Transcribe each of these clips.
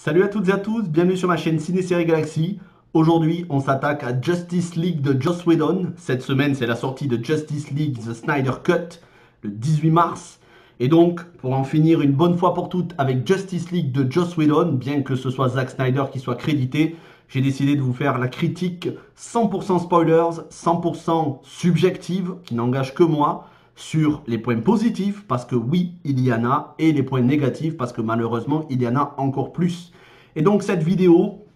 Salut à toutes et à tous, bienvenue sur ma chaîne Ciné Série Galaxy. Aujourd'hui, on s'attaque à Justice League de Joss Whedon. Cette semaine, c'est la sortie de Justice League The Snyder Cut, le 18 mars. Et donc, pour en finir une bonne fois pour toutes avec Justice League de Joss Whedon, bien que ce soit Zack Snyder qui soit crédité, j'ai décidé de vous faire la critique 100% spoilers, 100% subjective, qui n'engage que moi, sur les points positifs, parce que oui, il y en a, et les points négatifs, parce que malheureusement, il y en a encore plus. Et donc cette vidéo,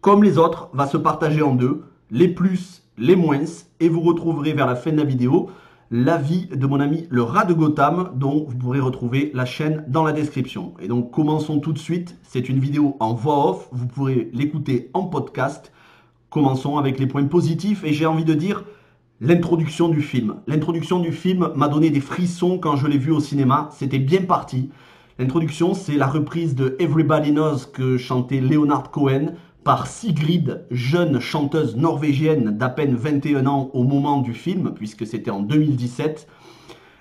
comme les autres, va se partager en deux, les plus, les moins, et vous retrouverez vers la fin de la vidéo l'avis de mon ami le rat de Gotham, dont vous pourrez retrouver la chaîne dans la description. Et donc commençons tout de suite, c'est une vidéo en voix off, vous pourrez l'écouter en podcast. Commençons avec les points positifs, et j'ai envie de dire l'introduction du film. L'introduction du film m'a donné des frissons quand je l'ai vu au cinéma, c'était bien parti. L'introduction, c'est la reprise de Everybody Knows que chantait Leonard Cohen par Sigrid, jeune chanteuse norvégienne d'à peine 21 ans au moment du film, puisque c'était en 2017.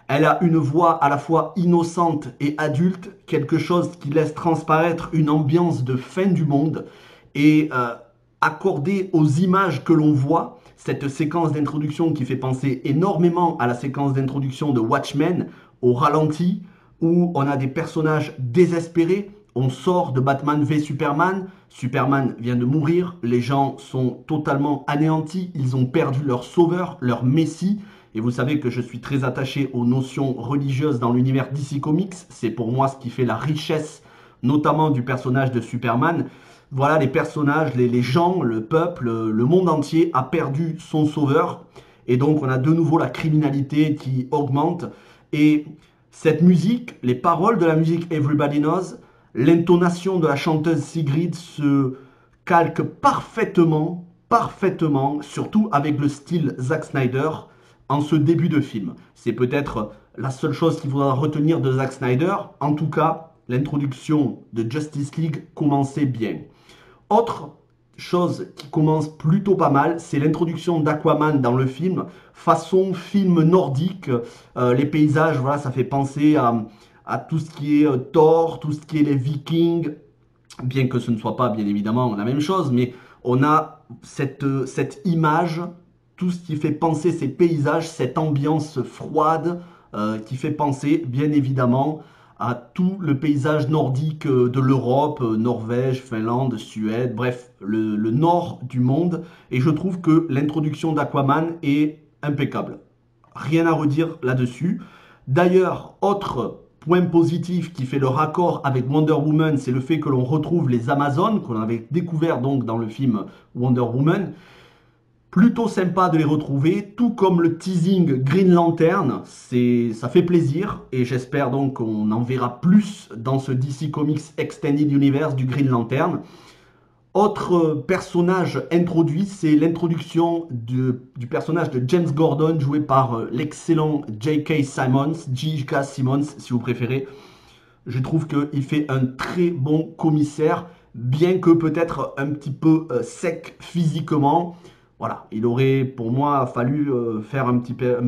Elle a une voix à la fois innocente et adulte, quelque chose qui laisse transparaître une ambiance de fin du monde. Et accordé aux images que l'on voit, cette séquence d'introduction qui fait penser énormément à la séquence d'introduction de Watchmen, au ralenti, où on a des personnages désespérés. On sort de Batman v Superman, Superman vient de mourir, les gens sont totalement anéantis, ils ont perdu leur sauveur, leur messie, et vous savez que je suis très attaché aux notions religieuses dans l'univers DC Comics, c'est pour moi ce qui fait la richesse, notamment du personnage de Superman. Voilà, les personnages, les gens, le peuple, le monde entier a perdu son sauveur, et donc on a de nouveau la criminalité qui augmente, et cette musique, les paroles de la musique Everybody Knows, l'intonation de la chanteuse Sigrid se calque parfaitement, surtout avec le style Zack Snyder en ce début de film. C'est peut-être la seule chose qu'il faudra retenir de Zack Snyder. En tout cas, l'introduction de Justice League commençait bien. Autre chose qui commence plutôt pas mal, c'est l'introduction d'Aquaman dans le film, façon film nordique. Les paysages, voilà, ça fait penser à tout ce qui est Thor, tout ce qui est les Vikings, bien que ce ne soit pas bien évidemment la même chose, mais on a cette image, tout ce qui fait penser ces paysages, cette ambiance froide qui fait penser bien évidemment à tout le paysage nordique de l'Europe, Norvège, Finlande, Suède, bref, le nord du monde. Et je trouve que l'introduction d'Aquaman est impeccable. Rien à redire là-dessus. D'ailleurs, autre point positif qui fait le raccord avec Wonder Woman, c'est le fait que l'on retrouve les Amazones, qu'on avait découvert donc dans le film Wonder Woman. Plutôt sympa de les retrouver, tout comme le teasing Green Lantern, ça fait plaisir et j'espère donc qu'on en verra plus dans ce DC Comics Extended Universe du Green Lantern. Autre personnage introduit, c'est l'introduction du personnage de James Gordon joué par l'excellent J.K. Simmons si vous préférez. Je trouve qu'il fait un très bon commissaire, bien que peut-être un petit peu sec physiquement. Voilà, il aurait pour moi fallu faire un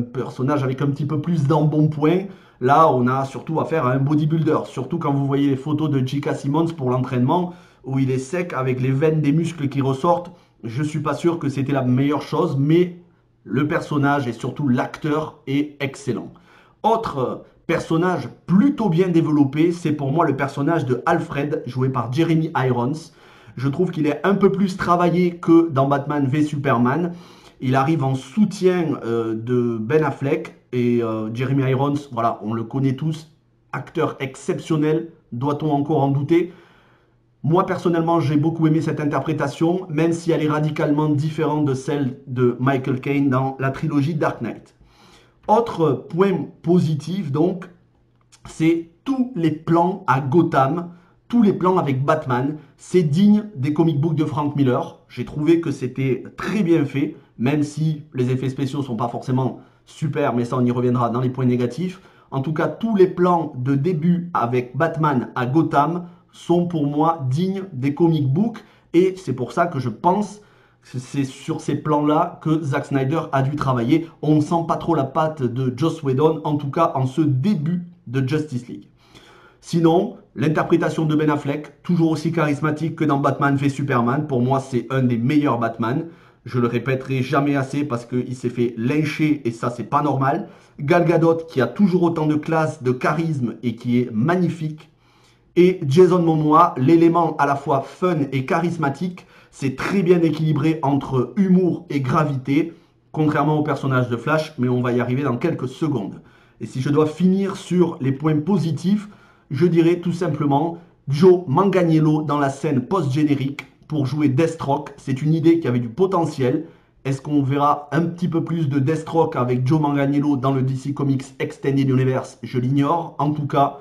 personnage avec un petit peu plus d'embonpoint. Là, on a surtout affaire à un bodybuilder. Surtout quand vous voyez les photos de J.K. Simmons pour l'entraînement, où il est sec avec les veines des muscles qui ressortent. Je ne suis pas sûr que c'était la meilleure chose, mais le personnage et surtout l'acteur est excellent. Autre personnage plutôt bien développé, c'est pour moi le personnage de Alfred, joué par Jeremy Irons. Je trouve qu'il est un peu plus travaillé que dans Batman v Superman. Il arrive en soutien de Ben Affleck et Jeremy Irons, voilà, on le connaît tous, acteur exceptionnel, doit-on encore en douter? Moi personnellement, j'ai beaucoup aimé cette interprétation, même si elle est radicalement différente de celle de Michael Caine dans la trilogie Dark Knight. Autre point positif donc, c'est tous les plans à Gotham, tous les plans avec Batman, c'est digne des comic books de Frank Miller. J'ai trouvé que c'était très bien fait, même si les effets spéciaux ne sont pas forcément super, mais ça on y reviendra dans les points négatifs. En tout cas, tous les plans de début avec Batman à Gotham sont pour moi dignes des comic books, et c'est pour ça que je pense que c'est sur ces plans-là que Zack Snyder a dû travailler. On ne sent pas trop la patte de Joss Whedon, en tout cas en ce début de Justice League. Sinon, l'interprétation de Ben Affleck, toujours aussi charismatique que dans Batman v Superman, pour moi c'est un des meilleurs Batman. Je le répéterai jamais assez parce qu'il s'est fait lyncher et ça c'est pas normal. Gal Gadot qui a toujours autant de classe, de charisme et qui est magnifique. Et Jason Momoa, l'élément à la fois fun et charismatique, c'est très bien équilibré entre humour et gravité, contrairement au personnage de Flash, mais on va y arriver dans quelques secondes. Et si je dois finir sur les points positifs, je dirais tout simplement Joe Manganiello dans la scène post-générique pour jouer Deathstroke. C'est une idée qui avait du potentiel. Est-ce qu'on verra un petit peu plus de Deathstroke avec Joe Manganiello dans le DC Comics Extended Universe? Je l'ignore. En tout cas,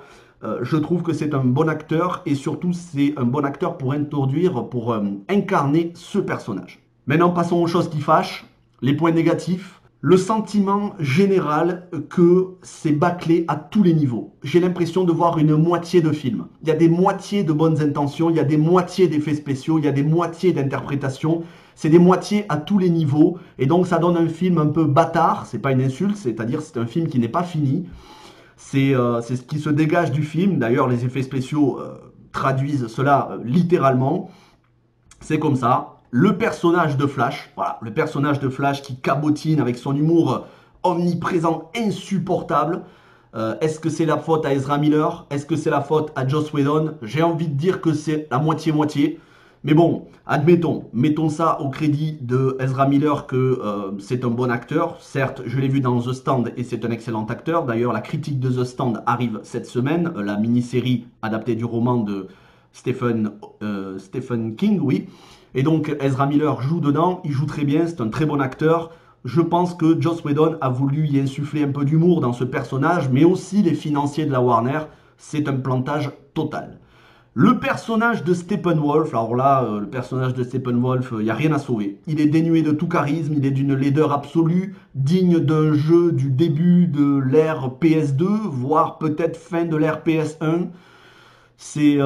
je trouve que c'est un bon acteur et surtout c'est un bon acteur pour introduire, pour incarner ce personnage. Maintenant, passons aux choses qui fâchent, les points négatifs. Le sentiment général que c'est bâclé à tous les niveaux. J'ai l'impression de voir une moitié de film. Il y a des moitiés de bonnes intentions, il y a des moitiés d'effets spéciaux, il y a des moitiés d'interprétations. C'est des moitiés à tous les niveaux. Et donc ça donne un film un peu bâtard, c'est pas une insulte, c'est-à-dire c'est un film qui n'est pas fini. C'est ce qui se dégage du film. D'ailleurs, les effets spéciaux traduisent cela littéralement. C'est comme ça. Le personnage de Flash, voilà, le personnage de Flash qui cabotine avec son humour omniprésent, insupportable. Est-ce que c'est la faute à Ezra Miller? Est-ce que c'est la faute à Joss Whedon? J'ai envie de dire que c'est la moitié-moitié. Mais bon, admettons, mettons ça au crédit de Ezra Miller que c'est un bon acteur. Certes, je l'ai vu dans The Stand et c'est un excellent acteur. D'ailleurs, la critique de The Stand arrive cette semaine, la mini-série adaptée du roman de Stephen King, oui. Et donc Ezra Miller joue dedans, il joue très bien, c'est un très bon acteur. Je pense que Joss Whedon a voulu y insuffler un peu d'humour dans ce personnage, mais aussi les financiers de la Warner, c'est un plantage total. Le personnage de Steppenwolf, alors là, le personnage de Steppenwolf, il n'y a rien à sauver. Il est dénué de tout charisme, il est d'une laideur absolue, digne d'un jeu du début de l'ère PS2, voire peut-être fin de l'ère PS1. C'est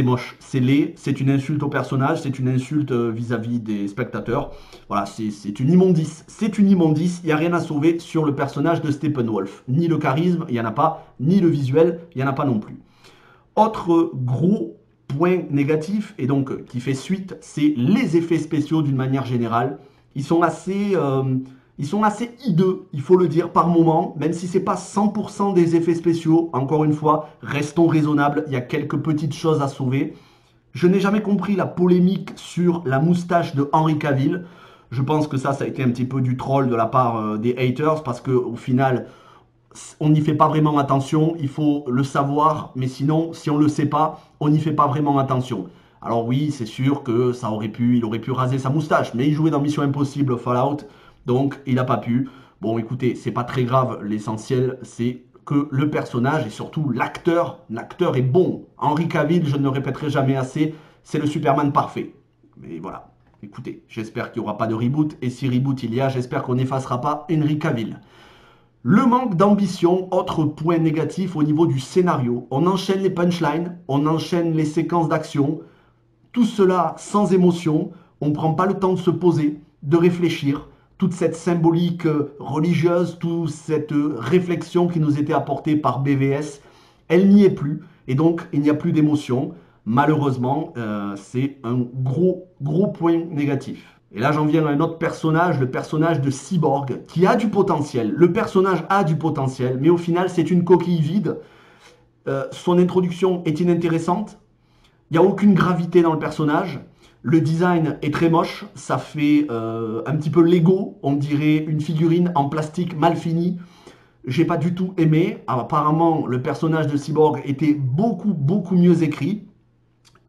moche, c'est laid, c'est une insulte au personnage, c'est une insulte vis-à-vis des spectateurs. Voilà, c'est une immondice. C'est une immondice, il n'y a rien à sauver sur le personnage de Steppenwolf. Ni le charisme, il n'y en a pas, ni le visuel, il n'y en a pas non plus. Autre gros point négatif, et donc qui fait suite, c'est les effets spéciaux d'une manière générale. Ils sont assez hideux, il faut le dire, par moment, même si c'est pas 100% des effets spéciaux. Encore une fois, restons raisonnables, il y a quelques petites choses à sauver. Je n'ai jamais compris la polémique sur la moustache de Henry Cavill. Je pense que ça a été un petit peu du troll de la part des haters, parce qu'au final, on n'y fait pas vraiment attention, il faut le savoir, mais sinon, si on ne le sait pas, on n'y fait pas vraiment attention. Alors oui, c'est sûr que il aurait pu raser sa moustache, mais il jouait dans Mission Impossible Fallout, donc il n'a pas pu. Bon, écoutez, c'est pas très grave, l'essentiel, c'est que le personnage et surtout l'acteur est bon. Henry Cavill, je ne le répéterai jamais assez, c'est le Superman parfait. Mais voilà, écoutez, j'espère qu'il n'y aura pas de reboot, et si reboot il y a, j'espère qu'on n'effacera pas Henry Cavill. Le manque d'ambition, autre point négatif au niveau du scénario. On enchaîne les punchlines, on enchaîne les séquences d'action, tout cela sans émotion, on ne prend pas le temps de se poser, de réfléchir. Toute cette symbolique religieuse, toute cette réflexion qui nous était apportée par BVS, elle n'y est plus. Et donc, il n'y a plus d'émotion. Malheureusement, c'est un gros point négatif. Et là, j'en viens à un autre personnage, le personnage de Cyborg, qui a du potentiel. Le personnage a du potentiel, mais au final, c'est une coquille vide. Son introduction est inintéressante. Il n'y a aucune gravité dans le personnage. Le design est très moche, ça fait un petit peu Lego, on dirait une figurine en plastique mal finie. J'ai pas du tout aimé. Apparemment, le personnage de Cyborg était beaucoup mieux écrit.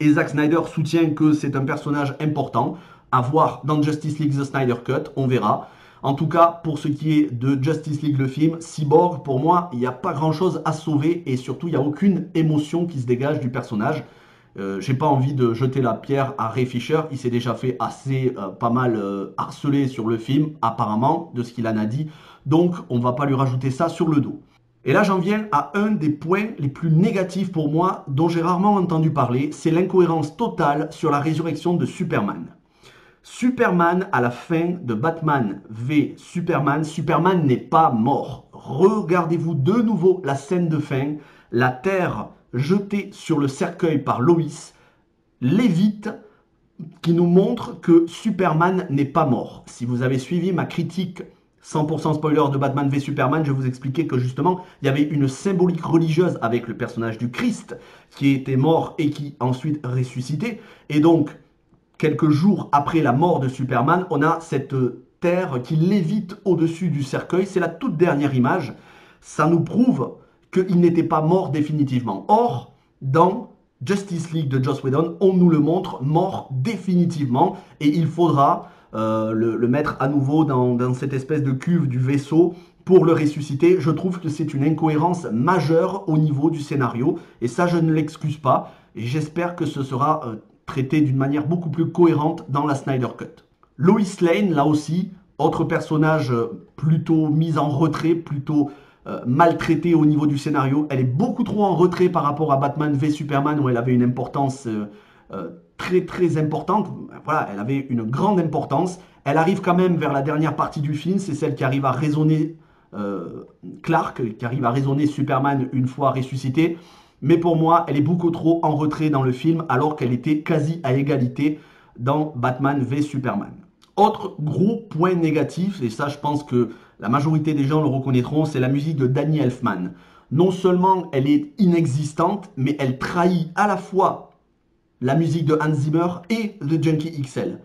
Et Zack Snyder soutient que c'est un personnage important. À voir dans Justice League The Snyder Cut, on verra. En tout cas, pour ce qui est de Justice League le film, Cyborg, pour moi, il n'y a pas grand chose à sauver. Et surtout, il n'y a aucune émotion qui se dégage du personnage. J'ai pas envie de jeter la pierre à Ray Fisher, il s'est déjà fait assez pas mal harceler sur le film, apparemment, de ce qu'il en a dit, donc on va pas lui rajouter ça sur le dos. Et là j'en viens à un des points les plus négatifs pour moi, dont j'ai rarement entendu parler, c'est l'incohérence totale sur la résurrection de Superman. Superman, à la fin de Batman v Superman, Superman n'est pas mort. Regardez-vous de nouveau la scène de fin, la Terre jeté sur le cercueil par Lois l'évite, qui nous montre que Superman n'est pas mort. Si vous avez suivi ma critique 100% spoiler de Batman v Superman, je vous expliquais que justement, il y avait une symbolique religieuse avec le personnage du Christ qui était mort et qui ensuite ressuscité. Et donc, quelques jours après la mort de Superman, on a cette terre qui lévite au-dessus du cercueil. C'est la toute dernière image. Ça nous prouve qu'il n'était pas mort définitivement. Or, dans Justice League de Joss Whedon, on nous le montre mort définitivement et il faudra le mettre à nouveau dans cette espèce de cuve du vaisseau pour le ressusciter. Je trouve que c'est une incohérence majeure au niveau du scénario et ça je ne l'excuse pas et j'espère que ce sera traité d'une manière beaucoup plus cohérente dans la Snyder Cut. Lois Lane, là aussi, autre personnage plutôt mis en retrait, plutôt maltraitée au niveau du scénario. Elle est beaucoup trop en retrait par rapport à Batman v Superman où elle avait une importance très importante. Voilà, elle avait une grande importance. Elle arrive quand même vers la dernière partie du film. C'est celle qui arrive à raisonner Clark, qui arrive à raisonner Superman une fois ressuscité. Mais pour moi, elle est beaucoup trop en retrait dans le film alors qu'elle était quasi à égalité dans Batman v Superman. Autre gros point négatif, et ça je pense que la majorité des gens le reconnaîtront, c'est la musique de Danny Elfman. Non seulement elle est inexistante, mais elle trahit à la fois la musique de Hans Zimmer et de Junkie XL.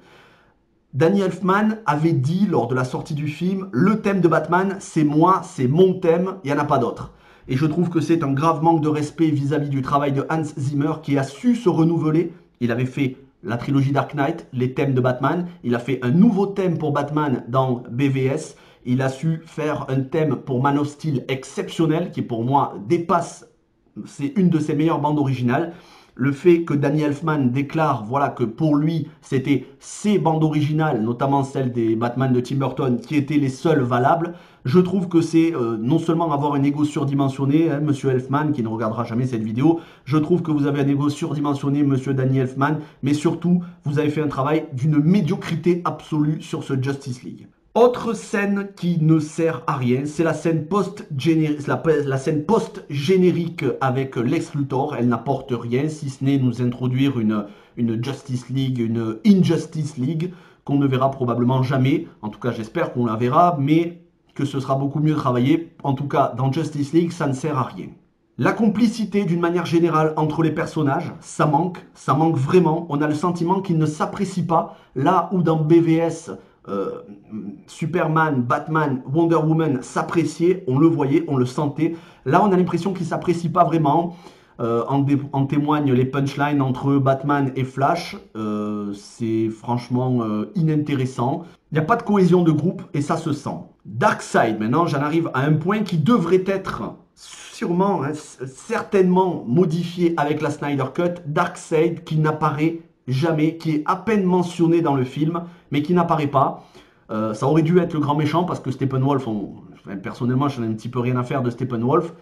Danny Elfman avait dit lors de la sortie du film, le thème de Batman, c'est moi, c'est mon thème, il n'y en a pas d'autre. Et je trouve que c'est un grave manque de respect vis-à-vis du travail de Hans Zimmer qui a su se renouveler. Il avait fait la trilogie Dark Knight, les thèmes de Batman. Il a fait un nouveau thème pour Batman dans BVS. Il a su faire un thème pour Man of Steel exceptionnel qui pour moi dépasse, c'est une de ses meilleures bandes originales. Le fait que Danny Elfman déclare voilà, que pour lui, c'était ses bandes originales, notamment celles des Batman de Tim Burton, qui étaient les seules valables, je trouve que c'est non seulement avoir un ego surdimensionné, hein, monsieur Elfman, qui ne regardera jamais cette vidéo, je trouve que vous avez un ego surdimensionné, monsieur Danny Elfman, mais surtout, vous avez fait un travail d'une médiocrité absolue sur ce Justice League. Autre scène qui ne sert à rien, c'est la scène post-générique avec Lex Luthor. Elle n'apporte rien, si ce n'est nous introduire une Justice League, une Injustice League, qu'on ne verra probablement jamais. En tout cas, j'espère qu'on la verra, mais que ce sera beaucoup mieux travaillé. En tout cas, dans Justice League, ça ne sert à rien. La complicité, d'une manière générale, entre les personnages, ça manque vraiment. On a le sentiment qu'ils ne s'apprécient pas, là où dans BVS... Superman, Batman, Wonder Woman s'appréciaient, on le voyait, on le sentait. Là, on a l'impression qu'ils ne s'apprécient pas vraiment. En témoignent les punchlines entre Batman et Flash. C'est franchement inintéressant. Il n'y a pas de cohésion de groupe et ça se sent. Darkseid, maintenant, j'en arrive à un point qui devrait être sûrement, hein, certainement modifié avec la Snyder Cut. Darkseid qui n'apparaît jamais, qui est à peine mentionné dans le film, mais qui n'apparaît pas. Ça aurait dû être le grand méchant, parce que Steppenwolf, personnellement, j'en ai un petit peu rien à faire de Steppenwolf.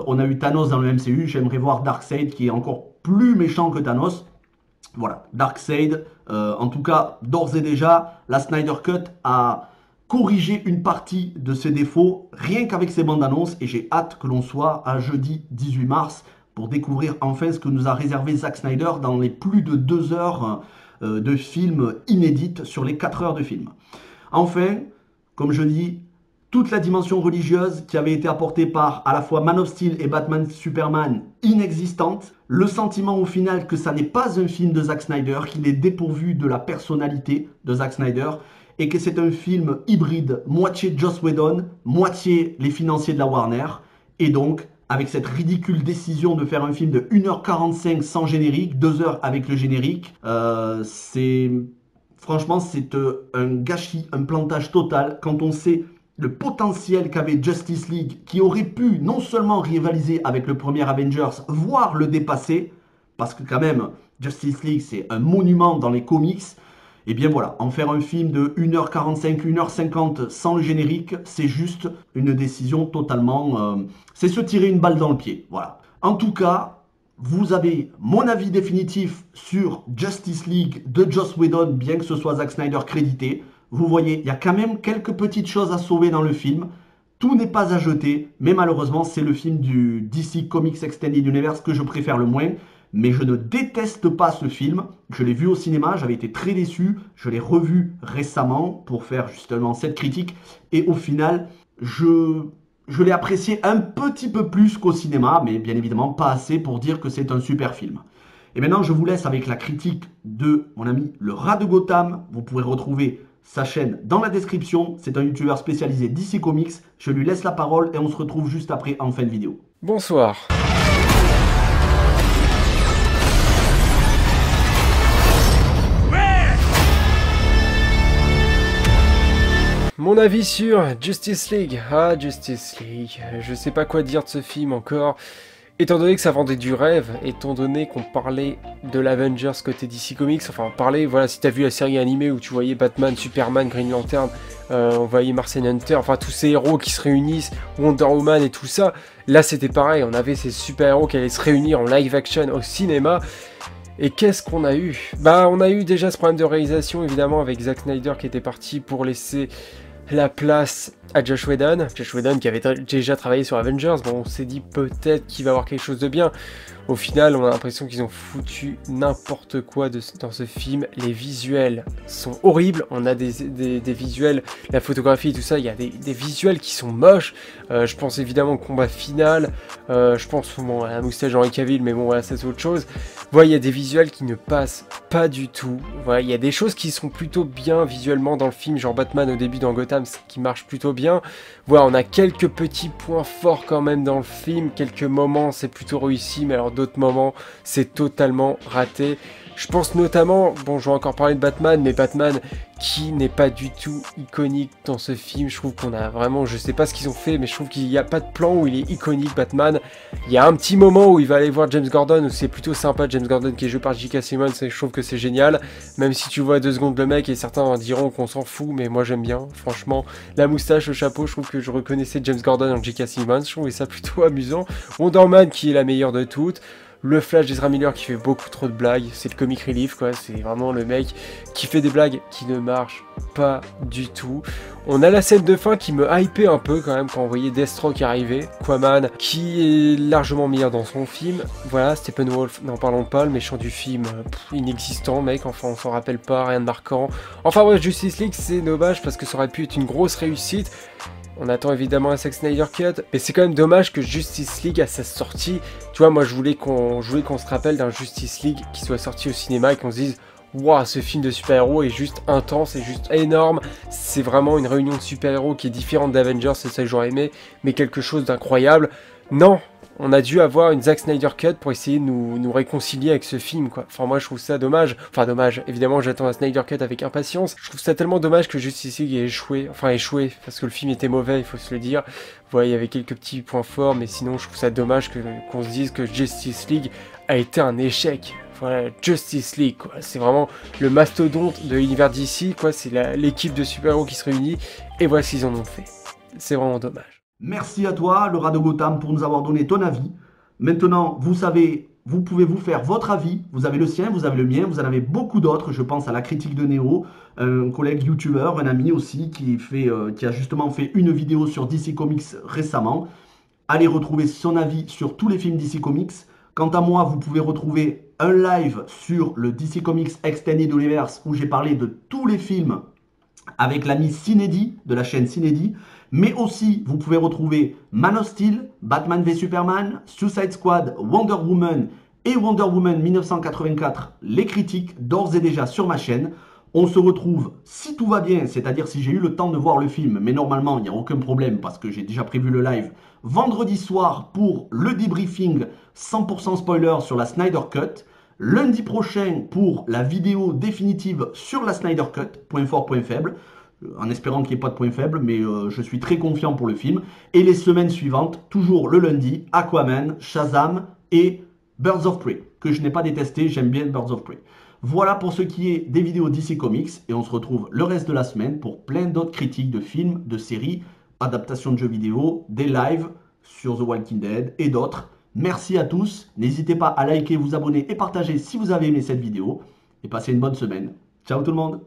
On a eu Thanos dans le MCU, j'aimerais voir Darkseid, qui est encore plus méchant que Thanos. Voilà, Darkseid, en tout cas, d'ores et déjà, la Snyder Cut a corrigé une partie de ses défauts, rien qu'avec ses bandes annonces, et j'ai hâte que l'on soit à jeudi 18 mars, pour découvrir enfin ce que nous a réservé Zack Snyder dans les plus de 2 heures de film inédites sur les 4 heures de film. Enfin, comme je dis, toute la dimension religieuse qui avait été apportée par à la fois Man of Steel et Batman Superman inexistante, le sentiment au final que ça n'est pas un film de Zack Snyder, qu'il est dépourvu de la personnalité de Zack Snyder, et que c'est un film hybride, moitié Joss Whedon, moitié les financiers de la Warner, et donc avec cette ridicule décision de faire un film de 1h45 sans générique, 2 heures avec le générique, franchement c'est un gâchis, un plantage total quand on sait le potentiel qu'avait Justice League, qui aurait pu non seulement rivaliser avec le premier Avengers, voire le dépasser, parce que quand même Justice League c'est un monument dans les comics. Et bien voilà, en faire un film de 1h45, 1h50 sans le générique, c'est juste une décision totalement... c'est se tirer une balle dans le pied, voilà. En tout cas, vous avez mon avis définitif sur Justice League de Joss Whedon, bien que ce soit Zack Snyder crédité. Vous voyez, il y a quand même quelques petites choses à sauver dans le film. Tout n'est pas à jeter, mais malheureusement, c'est le film du DC Comics Extended Universe que je préfère le moins. Mais je ne déteste pas ce film. Je l'ai vu au cinéma, j'avais été très déçu. Je l'ai revu récemment pour faire justement cette critique. Et au final, je l'ai apprécié un petit peu plus qu'au cinéma, mais bien évidemment pas assez pour dire que c'est un super film. Et maintenant, je vous laisse avec la critique de mon ami le Rat de Gotham. Vous pourrez retrouver sa chaîne dans la description. C'est un youtubeur spécialisé DC Comics. Je lui laisse la parole et on se retrouve juste après en fin de vidéo. Bonsoir. Mon avis sur Justice League. Ah, Justice League. Je sais pas quoi dire de ce film encore. Étant donné que ça vendait du rêve, étant donné qu'on parlait de l'Avengers côté DC Comics, enfin on parlait, voilà, si t'as vu la série animée où tu voyais Batman, Superman, Green Lantern, on voyait Martian Hunter, enfin tous ces héros qui se réunissent, Wonder Woman et tout ça, là c'était pareil, on avait ces super-héros qui allaient se réunir en live action au cinéma. Et qu'est-ce qu'on a eu? Bah on a eu déjà ce problème de réalisation évidemment avec Zack Snyder qui était parti pour laisser la place à Joss Whedon. Joss Whedon qui avait déjà travaillé sur Avengers. Bon, on s'est dit peut-être qu'il va avoir quelque chose de bien. Au final, on a l'impression qu'ils ont foutu n'importe quoi dans ce film. Les visuels sont horribles. On a des visuels, la photographie et tout ça, il y a des visuels qui sont moches. Je pense évidemment au combat final. Je pense bon, à la moustache d'Henry Cavill, mais bon, voilà, c'est autre chose. Voilà, il y a des visuels qui ne passent pas du tout. Voilà, il y a des choses qui sont plutôt bien visuellement dans le film, genre Batman au début dans Gotham, qui marche plutôt bien. Voilà, on a quelques petits points forts quand même dans le film. Quelques moments, c'est plutôt réussi, mais alors d'autres moments, c'est totalement raté. Je pense notamment, bon, je vais encore parler de Batman, mais Batman qui n'est pas du tout iconique dans ce film. Je trouve qu'on a vraiment, je sais pas ce qu'ils ont fait, mais je trouve qu'il n'y a pas de plan où il est iconique, Batman. Il y a un petit moment où il va aller voir James Gordon, où c'est plutôt sympa, James Gordon qui est joué par J.K. Simmons, et je trouve que c'est génial. Même si tu vois 2 secondes le mec, et certains diront qu'on s'en fout, mais moi j'aime bien. Franchement, la moustache, le chapeau, je trouve que je reconnaissais James Gordon en J.K. Simmons. Je trouvais ça plutôt amusant. Wonder Woman qui est la meilleure de toutes. Le Flash d'Ezra Miller qui fait beaucoup trop de blagues, c'est le comic relief quoi, c'est vraiment le mec qui fait des blagues qui ne marchent pas du tout. On a la scène de fin qui me hypait un peu quand même quand on voyait Deathstroke arriver, Aquaman qui est largement meilleur dans son film, voilà, Steppenwolf, n'en parlons pas, le méchant du film, inexistant mec, enfin on s'en rappelle pas, rien de marquant. Enfin ouais, Justice League c'est dommage parce que ça aurait pu être une grosse réussite. On attend évidemment un Zack Snyder Cut, mais c'est quand même dommage que Justice League à sa sortie, tu vois, moi je voulais qu'on se rappelle d'un Justice League qui soit sorti au cinéma et qu'on se dise waouh, ce film de super-héros est juste intense, c'est juste énorme, c'est vraiment une réunion de super-héros qui est différente d'Avengers, c'est ça que j'aurais aimé, mais quelque chose d'incroyable. Non, on a dû avoir une Zack Snyder Cut pour essayer de nous réconcilier avec ce film, quoi. Enfin, moi, je trouve ça dommage. Enfin, dommage. Évidemment, j'attends un Snyder Cut avec impatience. Je trouve ça tellement dommage que Justice League ait échoué. Enfin, échoué, parce que le film était mauvais, il faut se le dire. Voilà, il y avait quelques petits points forts, mais sinon, je trouve ça dommage qu'on se dise que Justice League a été un échec. Voilà, Justice League, quoi. C'est vraiment le mastodonte de l'univers DC, quoi. C'est l'équipe de super-héros qui se réunit, et voilà ce qu'ils en ont fait. C'est vraiment dommage. Merci à toi, le Rat de Gotham, pour nous avoir donné ton avis. Maintenant, vous savez, vous pouvez vous faire votre avis. Vous avez le sien, vous avez le mien, vous en avez beaucoup d'autres. Je pense à la critique de Néo, un collègue youtubeur, un ami aussi, qui a justement fait une vidéo sur DC Comics récemment. Allez retrouver son avis sur tous les films DC Comics. Quant à moi, vous pouvez retrouver un live sur le DC Comics Extended Universe où j'ai parlé de tous les films avec l'ami Cinédi de la chaîne Cinédi. Mais aussi, vous pouvez retrouver Man of Steel, Batman v Superman, Suicide Squad, Wonder Woman et Wonder Woman 1984, les critiques d'ores et déjà sur ma chaîne. On se retrouve, si tout va bien, c'est-à-dire si j'ai eu le temps de voir le film, mais normalement, il n'y a aucun problème parce que j'ai déjà prévu le live, vendredi soir pour le debriefing 100% spoiler sur la Snyder Cut, lundi prochain pour la vidéo définitive sur la Snyder Cut, point fort, point faible, en espérant qu'il n'y ait pas de point faible, mais je suis très confiant pour le film. Et les semaines suivantes, toujours le lundi, Aquaman, Shazam et Birds of Prey, que je n'ai pas détesté, j'aime bien Birds of Prey. Voilà pour ce qui est des vidéos DC Comics, et on se retrouve le reste de la semaine pour plein d'autres critiques de films, de séries, adaptations de jeux vidéo, des lives sur The Walking Dead et d'autres. Merci à tous, n'hésitez pas à liker, vous abonner et partager si vous avez aimé cette vidéo, et passez une bonne semaine. Ciao tout le monde!